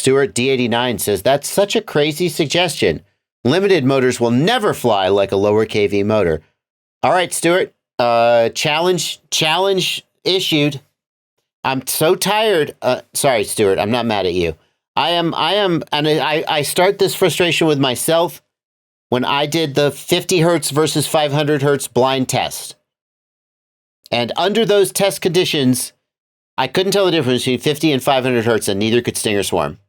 Stuart D89 says, that's such a crazy suggestion. Limited motors will never fly like a lower KV motor. All right, Stuart, challenge issued. I'm so tired. Sorry, Stuart, I'm not mad at you. I am, and I start this frustration with myself when I did the 50 hertz versus 500 hertz blind test. And under those test conditions, I couldn't tell the difference between 50 and 500 hertz, and neither could Stinger Swarm.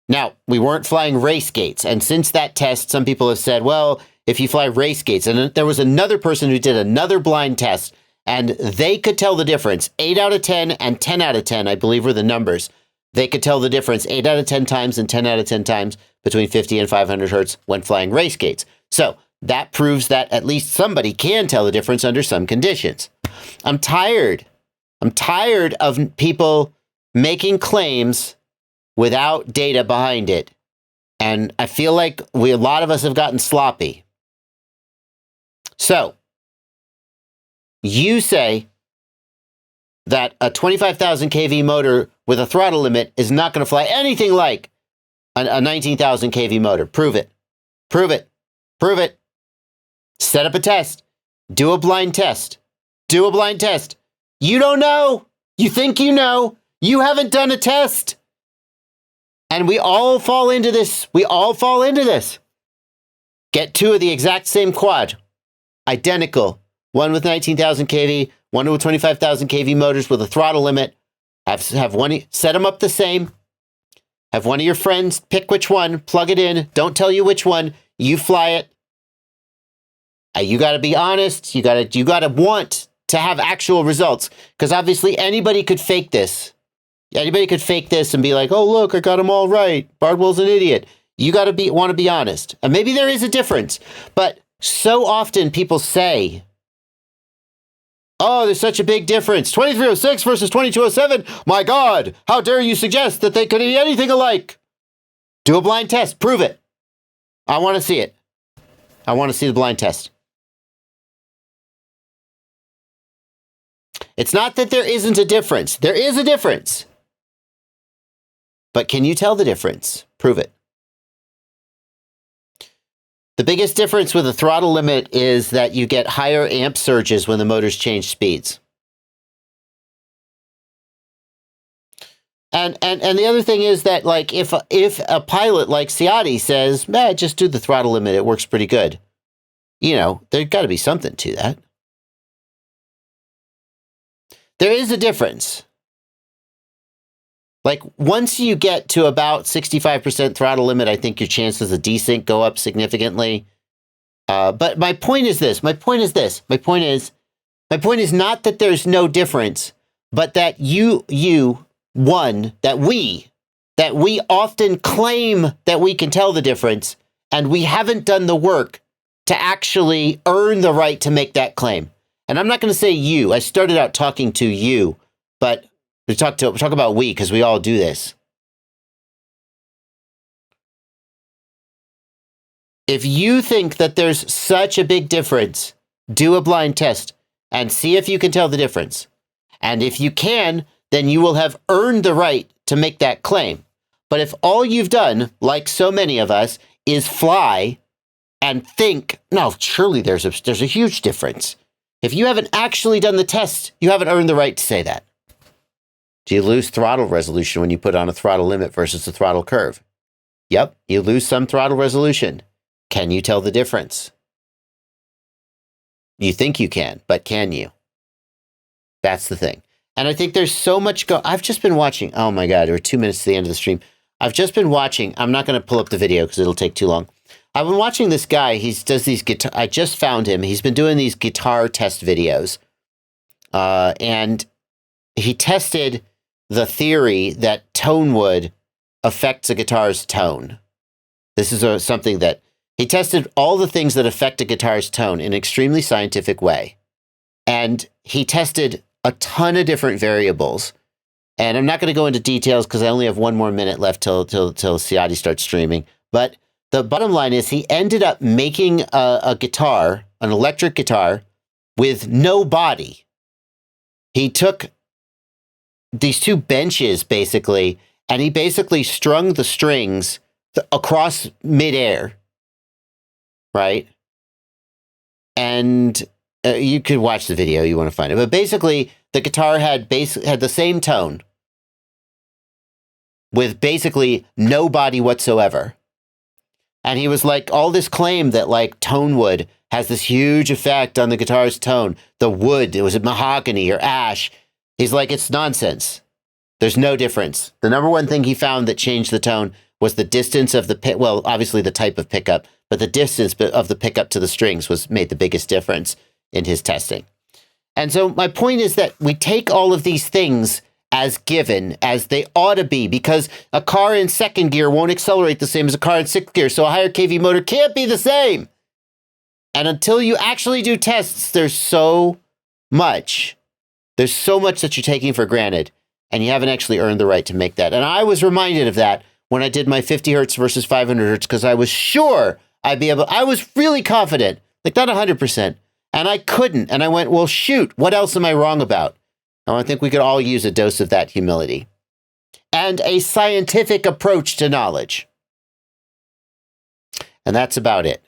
Now, we weren't flying race gates, and since that test, some people have said, well, if you fly race gates, and there was another person who did another blind test, and they could tell the difference. 8 out of 10 and 10 out of 10, I believe, were the numbers. They could tell the difference 8 out of 10 times and 10 out of 10 times between 50 and 500 hertz when flying race gates. So that proves that at least somebody can tell the difference under some conditions. I'm tired. I'm tired of people making claims without data behind it. And I feel like a lot of us have gotten sloppy. So, you say that a 25,000 kV motor with a throttle limit is not going to fly anything like a 19,000 kV motor. Prove it. Prove it. Prove it. Set up a test. Do a blind test. Do a blind test. You don't know. You think you know. You haven't done a test. And we all fall into this. We all fall into this. Get two of the exact same quad. Identical. One with 19,000 kV, one with 25,000 kV motors with a throttle limit. Have one, set them up the same. Have one of your friends pick which one, plug it in. Don't tell you which one. You fly it. You got to be honest. You got to want to have actual results, because obviously anybody could fake this. Anybody could fake this and be like, "Oh, look, I got them all right. Bardwell's an idiot." You got to want to be honest. And maybe there is a difference, but so often people say, "Oh, there's such a big difference. 2306 versus 2207. My God, how dare you suggest that they could be anything alike?" Do a blind test. Prove it. I want to see it. I want to see the blind test. It's not that there isn't a difference. There is a difference. But can you tell the difference? Prove it. The biggest difference with a throttle limit is that you get higher amp surges when the motors change speeds. And the other thing is that, like, if a pilot like Ciotti says, just do the throttle limit, it works pretty good. You know, there's got to be something to that. There is a difference. Like, once you get to about 65% throttle limit, I think your chances of desync go up significantly. But my point is this. My point is not that there's no difference, but that that we often claim that we can tell the difference, and we haven't done the work to actually earn the right to make that claim. And I'm not going to say you. I started out talking to you, but we talk about we, because we all do this. If you think that there's such a big difference, do a blind test and see if you can tell the difference. And if you can, then you will have earned the right to make that claim. But if all you've done, like so many of us, is fly and think, no, surely there's a huge difference. If you haven't actually done the test, you haven't earned the right to say that. Do you lose throttle resolution when you put on a throttle limit versus a throttle curve? Yep, you lose some throttle resolution. Can you tell the difference? You think you can, but can you? That's the thing. And I think there's so much I've just been watching. Oh my God, we're 2 minutes to the end of the stream. I've just been watching. I'm not going to pull up the video because it'll take too long. I've been watching this guy. He does these guitar. I just found him. He's been doing these guitar test videos. And he tested the theory that tone wood affects a guitar's tone. This is something that he tested all the things that affect a guitar's tone in an extremely scientific way. And he tested a ton of different variables. And I'm not going to go into details because I only have 1 more minute left till Ciotti starts streaming. But the bottom line is he ended up making a guitar, an electric guitar, with no body. He took these 2 benches, basically, and he basically strung the strings across midair, right? And you could watch the video, you want to find it. But basically, the guitar had the same tone with basically no body whatsoever. And he was like, all this claim that like tone wood has this huge effect on the guitar's tone. The wood, it was mahogany or ash. He's like, it's nonsense. There's no difference. The number one thing he found that changed the tone was the distance of the pick. Well, obviously the type of pickup, but the distance of the pickup to the strings made the biggest difference in his testing. And so my point is that we take all of these things as given, as they ought to be, because a car in second gear won't accelerate the same as a car in sixth gear, so a higher kV motor can't be the same. And until you actually do tests, there's so much that you're taking for granted, and you haven't actually earned the right to make that. And I was reminded of that when I did my 50 hertz versus 500 hertz, because I was sure I was really confident, like not 100%, and I couldn't. And I went, well, shoot, what else am I wrong about? And I think we could all use a dose of that humility and a scientific approach to knowledge. And that's about it.